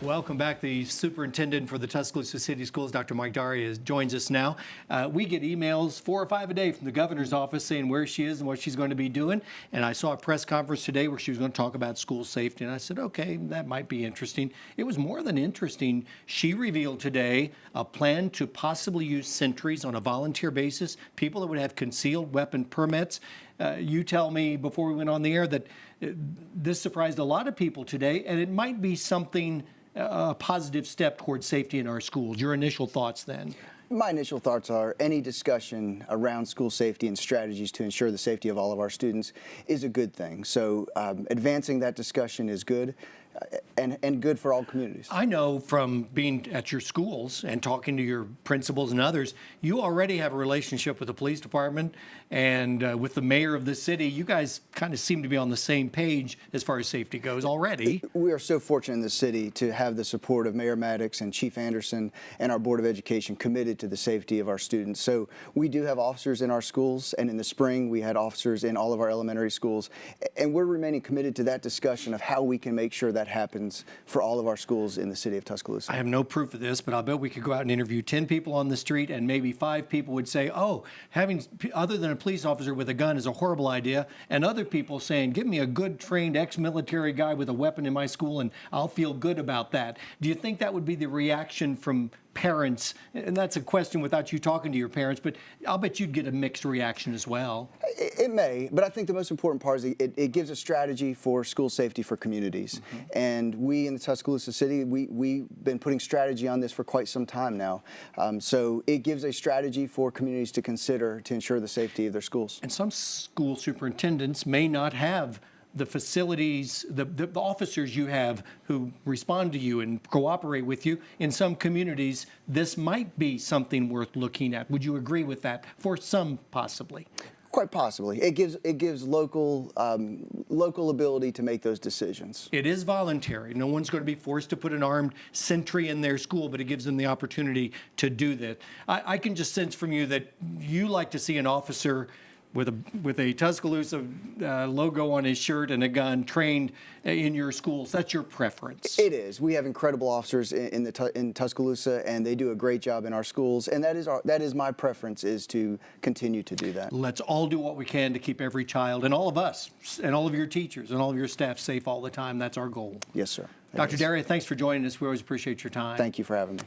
Welcome back. The superintendent for the Tuscaloosa City Schools, Dr. Mike Daria, joins us now. We get emails 4 or 5 a day from the governor's office saying where she is and what she's going to be doing. And I saw a press conference today where she was going to talk about school safety. And I said, okay, that might be interesting. It was more than interesting. She revealed today a plan to possibly use sentries on a volunteer basis, people that would have concealed weapon permits. You tell me before we went on the air that this surprised a lot of people today, and it might be something, a positive step towards safety in our schools. Your initial thoughts then? My initial thoughts are any discussion around school safety and strategies to ensure the safety of all of our students is a good thing. So advancing that discussion is good. And good for all communities. I know from being at your schools and talking to your principals and others, you already have a relationship with the police department and with the mayor of the city. You guys kind of seem to be on the same page as far as safety goes already. We are so fortunate in the city to have the support of Mayor Maddox and Chief Anderson and our Board of Education committed to the safety of our students. So we do have officers in our schools, and in the spring we had officers in all of our elementary schools, and we're remaining committed to that discussion of how we can make sure that happens for all of our schools in the city of Tuscaloosa. I have no proof of this, but I'll bet we could go out and interview 10 people on the street and maybe 5 people would say, oh, having other than a police officer with a gun is a horrible idea, and other people saying, give me a good trained ex-military guy with a weapon in my school and I'll feel good about that. Do you think that would be the reaction from parents? And that's a question without you talking to your parents, but I'll bet you'd get a mixed reaction as well. It may, but I think the most important part is it gives a strategy for school safety for communities. Mm-hmm. And we in the Tuscaloosa City, we've been putting strategy on this for quite some time now. So it gives a strategy for communities to consider to ensure the safety of their schools. And some school superintendents may not have the facilities, the officers you have who respond to you and cooperate with you. In some communities, this might be something worth looking at. Would you agree with that? For some, possibly. Quite possibly. It gives local ability to make those decisions. It is voluntary. No one's going to be forced to put an armed sentry in their school, but it gives them the opportunity to do that. I can just sense from you that you like to see an officer with a Tuscaloosa logo on his shirt and a gun trained in your schools. That's your preference. It is. We have incredible officers in Tuscaloosa, and they do a great job in our schools. And that is my preference, is to continue to do that. Let's all do what we can to keep every child and all of us and all of your teachers and all of your staff safe all the time. That's our goal. Yes, sir. Dr. Daria, thanks for joining us. We always appreciate your time. Thank you for having me.